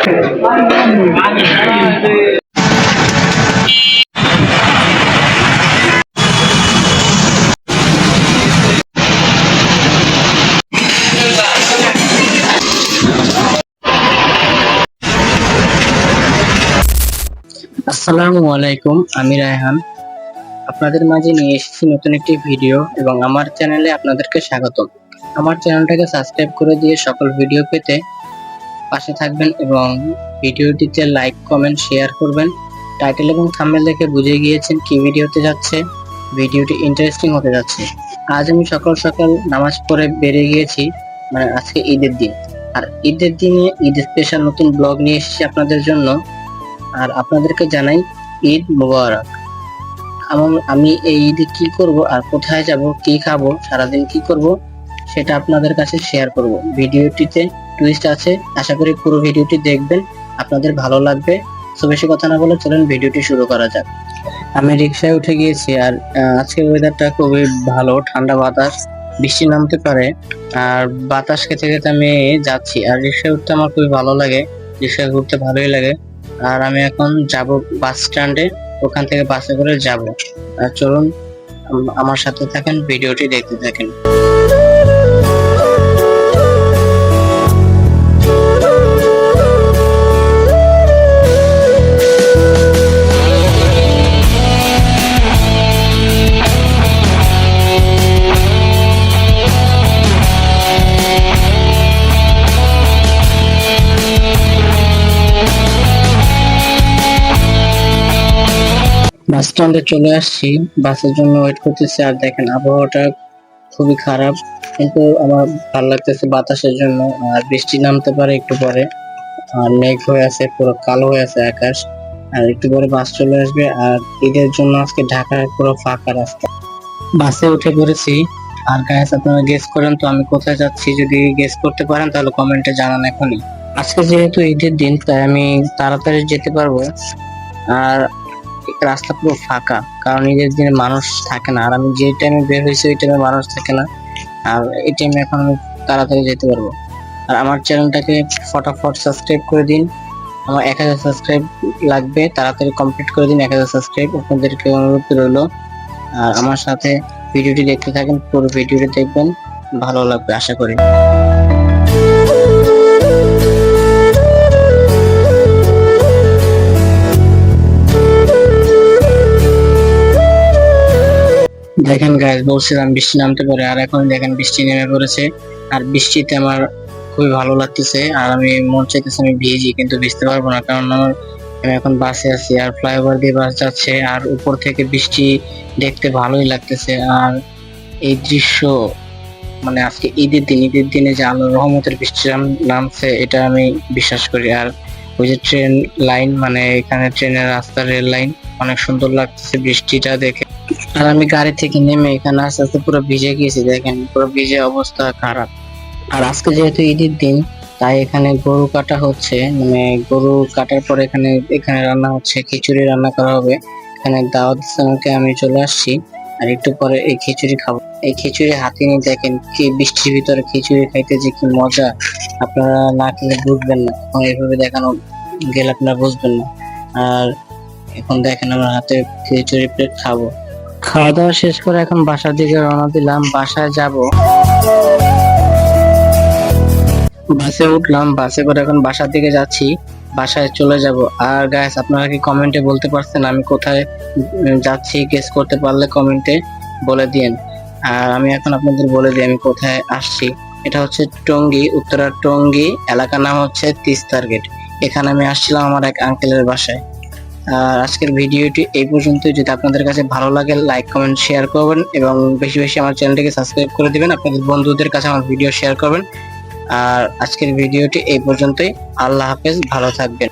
আসসালামু আলাইকুম, আমি রায়হান আপনাদের মাঝে নিয়ে এসেছি নতুন একটি ভিডিও এবং আমার চ্যানেলে আপনাদেরকে স্বাগতম। আমার চ্যানেলটাকে সাবস্ক্রাইব করে দিয়ে সকল ভিডিও পেতে পাশে থাকবেন এবং ভিডিওটিতে লাইক, কমেন্ট, শেয়ার করবেন। টাইটেল এবং থাম্বনেল দেখে বুঝে গিয়েছেন কি ভিডিওতে যাচ্ছে। ভিডিওটি ইন্টারেস্টিং হতে যাচ্ছে। আজ আমি সকাল সকাল নামাজ পড়ে বেরিয়ে গিয়েছি, মানে আজকে ঈদের দিন। আর ঈদের দিনে ঈদ স্পেশাল নতুন ব্লগ নিয়ে এসেছি আপনাদের জন্য। আর আপনাদেরকে জানাই ঈদ মোবারক। আমি এই ঈদে কি করব আর কোথায় যাব, কি খাবো, সারাদিন কি করব সেটা আপনাদের কাছে শেয়ার করব। ভিডিওটিতে টুইস্ট আছে, আশা করি পুরো ভিডিওটি দেখবেন, আপনাদের ভালো লাগবে। তো বেশি কথা না বলে চলুন ভিডিওটি শুরু করা যাক। আমি রিক্সায় উঠে গিয়েছি আর আজকের ওয়েদারটা খুবই ভালো, ঠান্ডা বাতাস, বৃষ্টি নামতে পারে। আর বাতাস খেতে খেতে আমি যাচ্ছি। আর রিক্সায় উঠতে আমার খুবই ভালো লাগে, রিক্সায় ঘুরতে ভালোই লাগে। আর আমি এখন যাব বাস স্ট্যান্ডে, ওখান থেকে বাসে করে যাব। আর চলুন আমার সাথে থাকেন, ভিডিওটি দেখতে থাকেন। বাস স্ট্যান্ডে চলে আসছি, বাসের জন্য ওয়েট করতেছি। আর দেখেন আবহাওয়াটা খুবই খারাপ, কিন্তু আমার ভালো লাগতেছে বাতাসের জন্য। আর বৃষ্টি নামতে পারে একটু পরে। আর মেঘ হয়ে আছে, পুরো কালো হয়ে আছে আকাশ। আর একটু পরে বাস চলে আসবে। আর ঈদের জন্য আজকে ঢাকার পুরো ফাঁকা রাস্তা। বাসে উঠে পড়েছি। আর গাইস, আপনারা গেস করেন তো আমি কোথায় যাচ্ছি। যদি গেস করতে পারেন তাহলে কমেন্টে জানান এখনই। আজকে যেহেতু ঈদের দিন তাই আমি তাড়াতাড়ি যেতে পারবো। আর রাস্তা পুরো ফাঁকা, কারণ ঈদের দিনে মানুষ থাকে না। আর আমি যে টাইমে বের হয়েছি ওই টাইমে মানুষ থাকে না। আর এই টাইমে এখন আমি তাড়াতাড়ি যেতে পারবো। আর আমার চ্যানেলটাকে ফটাফট সাবস্ক্রাইব করে দিন। আমার 1000 সাবস্ক্রাইব লাগবে, তাড়াতাড়ি কমপ্লিট করে দিন 1000 সাবস্ক্রাইব, আপনাদেরকে অনুরোধ রইল। আর আমার সাথে ভিডিওটি দেখতে থাকেন, পুরো ভিডিওটি দেখবেন, ভালো লাগবে আশা করি। দেখেন গাইস, বলছিলাম বৃষ্টি নামতে পারে, আর এখন দেখেন বৃষ্টি নেমে পড়েছে। আর বৃষ্টিতে আমার খুবই ভালো লাগতেছে। আর আমি মন চাইতেছে আমি ভিজি, কিন্তু ভিজতে পারবো না, কারণ আমি এখন বাসে আছি আর ফ্লাইওভার দিয়ে বাস যাচ্ছে। আর উপর থেকে বৃষ্টি দেখতে ভালোই লাগতেছে। আর এই দৃশ্য, মানে আজকে ঈদের দিনে যে আল্লাহর রহমতের বৃষ্টি নামছে এটা আমি বিশ্বাস করি। আর ওই যে ট্রেন লাইন, মানে এখানে ট্রেনের রাস্তা, রেল লাইন, অনেক সুন্দর লাগতেছে বৃষ্টিটা দেখে। আর আমি গাড়ি থেকে নেমে এখানে আস্তে আস্তে পুরো ভিজে গিয়েছি, দেখেন পুরো ভিজে অবস্থা খারাপ। আর আজকে যেহেতু ঈদের দিন তাই এখানে গরু কাটা হচ্ছে, মানে গরু কাটার পর এখানে এখানে রান্না হচ্ছে, খিচুড়ি রান্না করা হবে। এখানে দাওয়াত দিচ্ছে, আমি চলে আসছি। আর একটু পরে এই খিচুড়ি খাবো। এই খিচুড়ি হাতে নিয়ে দেখেন কি বৃষ্টির ভিতরে খিচুড়ি খাইতে যে কি মজা, আপনারা না খেলে বুঝবেন না, এবং এইভাবে দেখানো গেলে আপনারা বুঝবেন না। আর এখন দেখেন আমার হাতে খিচুড়ি প্লেট খাবো। খাওয়া দাওয়া শেষ করে এখন বাসার দিকে রওনা দিলাম, বাসায় যাব। বাসে উঠলাম, বাসে করে এখন বাসার দিকে যাচ্ছি, বাসায় চলে যাব। আর গাইস, আপনারা কি কমেন্টে বলতে পারছেন আমি কোথায় যাচ্ছি? গেস করতে পারলে কমেন্টে বলে দিন। আর আমি এখন আপনাদের বলে দিই আমি কোথায় আসছি। এটা হচ্ছে টঙ্গী, উত্তরা টঙ্গী, এলাকার নাম হচ্ছে তিস্তার গেট। এখানে আমি আসছিলাম আমার এক আঙ্কেলের বাসায়। আর আজকের ভিডিওটি এই পর্যন্তই। যদি আপনাদের কাছে ভালো লাগে লাইক, কমেন্ট, শেয়ার করবেন এবং বেশি বেশি আমার চ্যানেলটিকে সাবস্ক্রাইব করে দিবেন। আপনাদের বন্ধুদের কাছে আমার ভিডিও শেয়ার করবেন। আর আজকের ভিডিওটি এই পর্যন্তই। আল্লাহ হাফেজ, ভালো থাকবেন।